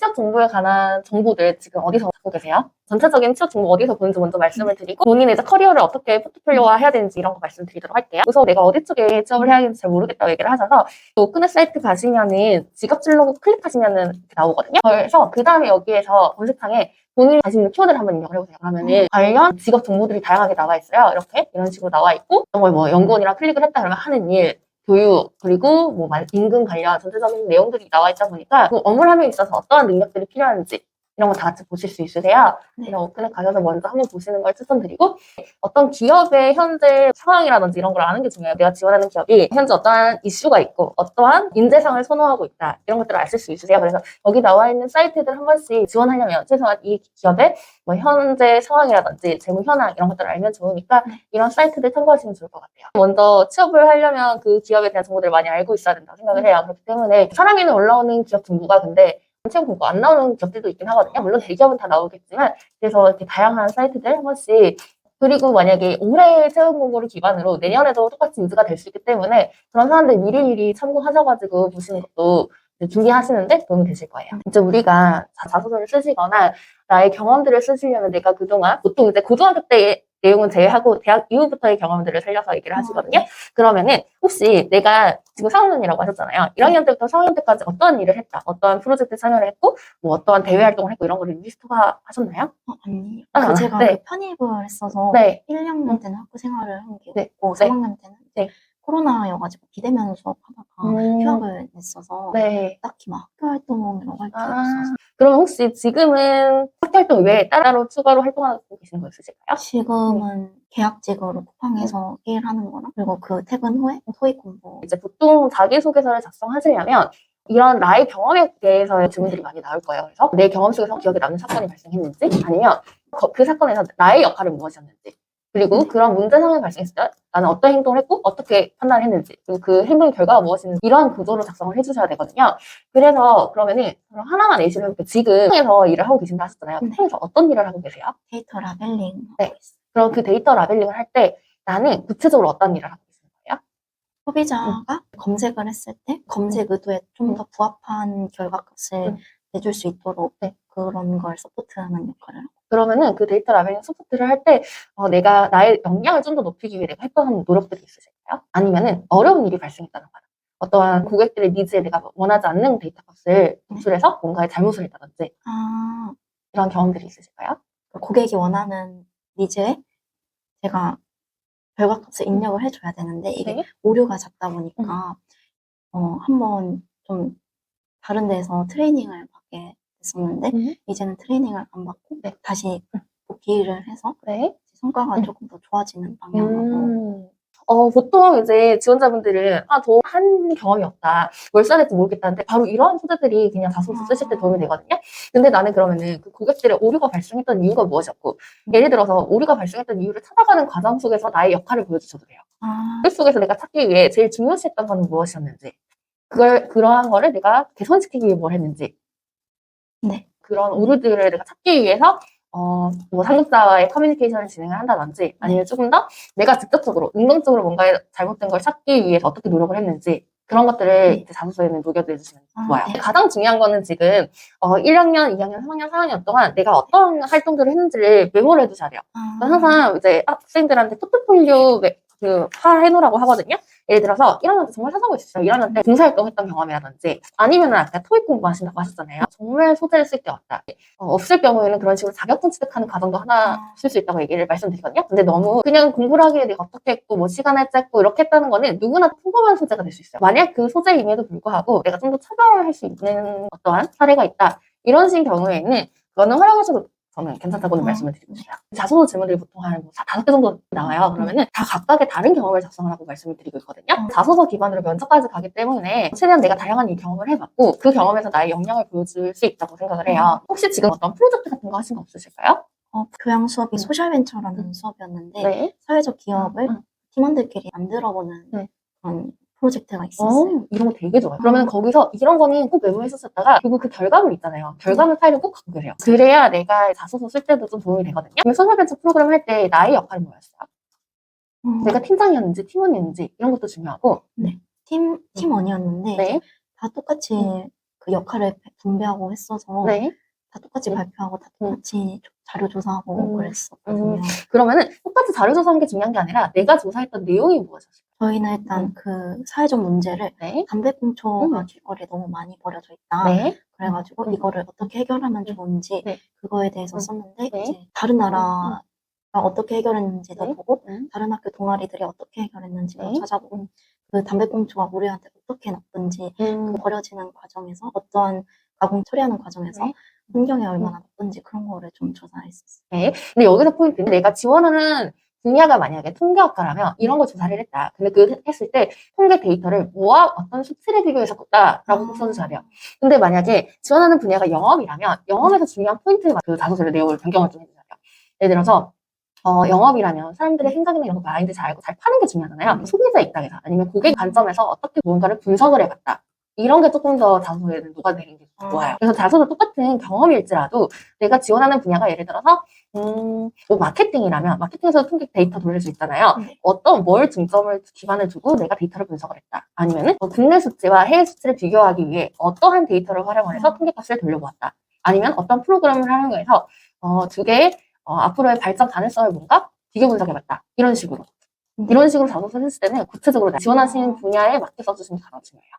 취업 정보에 관한 정보들 지금 어디서 찾고 계세요? 전체적인 취업 정보 어디서 보는지 먼저 말씀을 드리고 본인의 이제 커리어를 어떻게 포트폴리오화 해야 되는지 이런 거 말씀드리도록 할게요. 그래서 내가 어디 쪽에 취업을 해야 되는지 잘 모르겠다고 얘기를 하셔서 오픈의 사이트 가시면은 직업진로 클릭하시면은 이렇게 나오거든요. 그래서 그 다음에 여기에서 검색창에 본인이 가지고 있는 키워드를 한번 입력을 해보세요. 그러면은 관련 직업 정보들이 다양하게 나와 있어요. 이렇게 이런 식으로 나와 있고 이런 걸 뭐 연구원이랑 클릭을 했다 그러면 하는 일, 교육, 그리고 뭐 임금 관련 전체적인 내용들이 나와 있다 보니까 그 업무를 함에 있어서 어떠한 능력들이 필요한지 이런 거 다 같이 보실 수 있으세요. 그래서 오픈에 가셔서 먼저 한번 보시는 걸 추천드리고 어떤 기업의 현재 상황이라든지 이런 걸 아는 게 중요해요. 내가 지원하는 기업이 현재 어떠한 이슈가 있고 어떠한 인재상을 선호하고 있다. 이런 것들을 아실 수 있으세요. 그래서 여기 나와 있는 사이트들 한 번씩 지원하려면 최소한 이 기업의 뭐 현재 상황이라든지 재무 현황 이런 것들을 알면 좋으니까 이런 사이트들 참고하시면 좋을 것 같아요. 먼저 취업을 하려면 그 기업에 대한 정보들을 많이 알고 있어야 된다고 생각을 해요. 그렇기 때문에 사람에는 올라오는 기업 정보가 근데 취업 공고 안 나오는 기업들도 있긴 하거든요. 물론 대기업은 다 나오겠지만 그래서 이렇게 다양한 사이트들 한 번씩 그리고 만약에 올해 채용 공고를 기반으로 내년에도 똑같이 유지가 될 수 있기 때문에 그런 사람들 미리미리 참고하셔가지고 보시는 것도 준비하시는데 도움이 되실 거예요. 이제 우리가 자소서를 쓰시거나 나의 경험들을 쓰시려면 내가 그동안 보통 이제 고등학교 때의 내용은 제외하고 대학 이후부터의 경험들을 살려서 얘기를 하시거든요. 그러면은 혹시 내가 지금 4학년이라고 하셨잖아요. 1학년 때부터 4학년 때까지 어떠한 일을 했다, 어떠한 프로젝트에 참여를 했고 뭐 어떠한 대외 활동을 했고 이런 거를 리스트화 하셨나요? 아니요. 제가 그 편입을 했어서 1, 2학년 때는 학교 생활을 한 게 없고 3학년 때는 코로나여가지고 비대면 수업하다가 휴학을 냈어서 딱히 막 학교 활동이라고 할 게 없어서. 그럼 혹시 지금은 학교 활동 외에 따로 추가로 활동하고 계시는 거 있으실까요? 지금은 계약직으로 쿠팡에서 일하는 거랑 그리고 그 퇴근 후에 토익 공부. 이제 보통 자기소개서를 작성하시려면 이런 나의 경험에 대해서의 질문들이 많이 나올 거예요. 그래서 내 경험 속에서 기억에 남는 사건이 발생했는지 아니면 그 사건에서 나의 역할은 무엇이었는지 그리고 그런 문제 상황이 발생했을 때 나는 어떤 행동을 했고 어떻게 판단을 했는지 그리고 그 행동의 결과가 무엇인지 이러한 구조로 작성을 해주셔야 되거든요. 그래서 그러면은 하나만 예시를 해볼게요. 지금 쿠팡에서 일을 하고 계신다 하셨잖아요. 쿠팡에서 어떤 일을 하고 계세요? 데이터 라벨링. 그럼 그 데이터 라벨링을 할 때 나는 구체적으로 어떤 일을 하고 계시는 거예요? 소비자가 검색을 했을 때 검색 의도에 좀 더 부합한 결과값을 내줄 수 있도록 그런 걸 서포트하는 역할을 하고. 그러면은 그 데이터 라벨링 서포트를 할 때 내가 나의 역량을 좀 더 높이기 위해 내가 했던 노력들이 있으실까요? 아니면은 어려운 일이 발생했다는 거야. 어떠한 고객들의 니즈에 내가 원하지 않는 데이터 값을 도출해서 뭔가에 잘못을 했다든지 이런 경험들이 있으실까요? 고객이 원하는 니즈에 제가 결과값을 입력을 해줘야 되는데 이게 오류가 잦다 보니까 한번 좀 다른 데서 트레이닝을 받게 됐었는데 이제는 트레이닝을 안 받고 다시 복귀를 해서 성과가 조금 더 좋아지는 방향으로. 보통 이제 지원자분들은 저 한 경험이 없다. 뭘 써야 될지 모르겠다는데 바로 이러한 소재들이 그냥 자소서 쓰실 때 도움이 되거든요. 근데 나는 그러면은 그 고객들의 오류가 발생했던 이유가 무엇이었고 예를 들어서 오류가 발생했던 이유를 찾아가는 과정 속에서 나의 역할을 보여주셔도 돼요. 그 속에서 내가 찾기 위해 제일 중요시했던 건 무엇이었는지 그러한 거를 내가 개선시키기 위해 뭘 했는지 그런 오류들을 내가 찾기 위해서 뭐 상급자와의 커뮤니케이션을 진행을 한다든지 아니면 조금 더 내가 직접적으로 능동적으로 뭔가 잘못된 걸 찾기 위해서 어떻게 노력을 했는지 그런 것들을 이제 자소서에는 녹여내주시면 좋아요. 가장 중요한 거는 지금 1학년, 2학년, 3학년, 4학년 동안 내가 어떤 활동들을 했는지를 메모를 해두셔야 돼요. 항상 이제 학생들한테 포트폴리오 화 해놓으라고 하거든요. 예를 들어서 1학년 때 정말 사소한 거 있었어요. 1학년 때 봉사활동 했던 경험이라든지 아니면 아까 토익 공부하신다고 하셨잖아요. 정말 소재를 쓸 게 없다. 없을 경우에는 그런 식으로 자격증 취득하는 과정도 하나 쓸 수 있다고 얘기를 말씀드리거든요. 근데 너무 그냥 공부를 하기에 내가 어떻게 했고 뭐 시간을 짰고 이렇게 했다는 거는 누구나 평범한 소재가 될 수 있어요. 만약 그 소재임에도 불구하고 내가 좀 더 차별할 수 있는 어떠한 사례가 있다. 이런 식의 경우에는 그거는 활용하셔도 저는 괜찮다고는 말씀을 드리고 싶어요. 자소서 질문들이 보통 한 5개 정도 나와요. 그러면은 다 각각의 다른 경험을 작성하라고 말씀을 드리고 있거든요. 자소서 기반으로 면접까지 가기 때문에 최대한 내가 다양한 이 경험을 해봤고 그 경험에서 나의 역량을 보여줄 수 있다고 생각을 해요. 혹시 지금 어떤 프로젝트 같은 거 하신 거 없으실까요? 교양 수업이 소셜벤처라는 수업이었는데 사회적 기업을 팀원들끼리 만들어보는 그런 프로젝트가 있었어요. 이런 거 되게 좋아요. 그러면 거기서 이런 거는 꼭 메모했었다가 그리고 그 결과물 있잖아요. 결과물 파일을 꼭 갖고 계세요. 그래야 내가 자소서 쓸 때도 좀 도움이 되거든요. 소셜벤처 프로그램 할 때 나의 역할은 뭐였어요? 내가 팀장이었는지 팀원이었는지 이런 것도 중요하고 팀원이었는데 다 똑같이 그 역할을 분배하고 했어서 네. 다 똑같이 네. 발표하고 다 똑같이 자료 조사하고 그랬었거든요. 그러면은 똑같이 자료 조사한 게 중요한 게 아니라 내가 조사했던 내용이 무엇이었어요? 저희는 일단 그 사회적 문제를 네. 담배꽁초가 길거리에 너무 많이 버려져 있다. 네. 그래가지고 이거를 어떻게 해결하면 좋은지 네. 그거에 대해서 썼는데 네. 이제 다른 나라가 어떻게 해결했는지도 네. 보고 다른 학교 동아리들이 어떻게 해결했는지도 네. 찾아보고 그 담배꽁초가 우리한테 어떻게 나쁜지 그 버려지는 과정에서 어떠한 가공 처리하는 과정에서 네. 환경에 얼마나 나쁜지 그런 거를 좀 조사했었어요. 네. 근데 여기서 포인트는 내가 지원하는 분야가 만약에 통계학과라면 이런 걸 조사를 했다. 근데 그 했을 때 통계 데이터를 뭐와 어떤 수치를 비교해서 뒀다라고 꼭 써주셔야 돼요. 근데 만약에 지원하는 분야가 영업이라면 영업에서 중요한 포인트만 그 자소서의 내용을 변경을 좀 해주셔야 돼요. 예를 들어서 영업이라면 사람들의 생각이나 이런 거 마인드 잘 알고 잘 파는 게 중요하잖아요. 소비자 입장에서 아니면 고객 관점에서 어떻게 무언가를 분석을 해봤다. 이런 게 조금 더 자소서에는 녹아내리는 게 좋아요. 그래서 자소서 똑같은 경험일지라도 내가 지원하는 분야가 예를 들어서 뭐 마케팅이라면 마케팅에서 통계 데이터 돌릴 수 있잖아요. 어떤 뭘 중점을 기반을 두고 내가 데이터를 분석을 했다. 아니면은 국내 수치와 해외 수치를 비교하기 위해 어떠한 데이터를 활용해서 통계값을 돌려보았다. 아니면 어떤 프로그램을 활용해서 두 개의 앞으로의 발전 가능성을 뭔가 비교 분석해봤다. 이런 식으로 자소서 했을 때는 구체적으로 지원하시는 분야에 맞게 써주시는 게 가장 중요해요.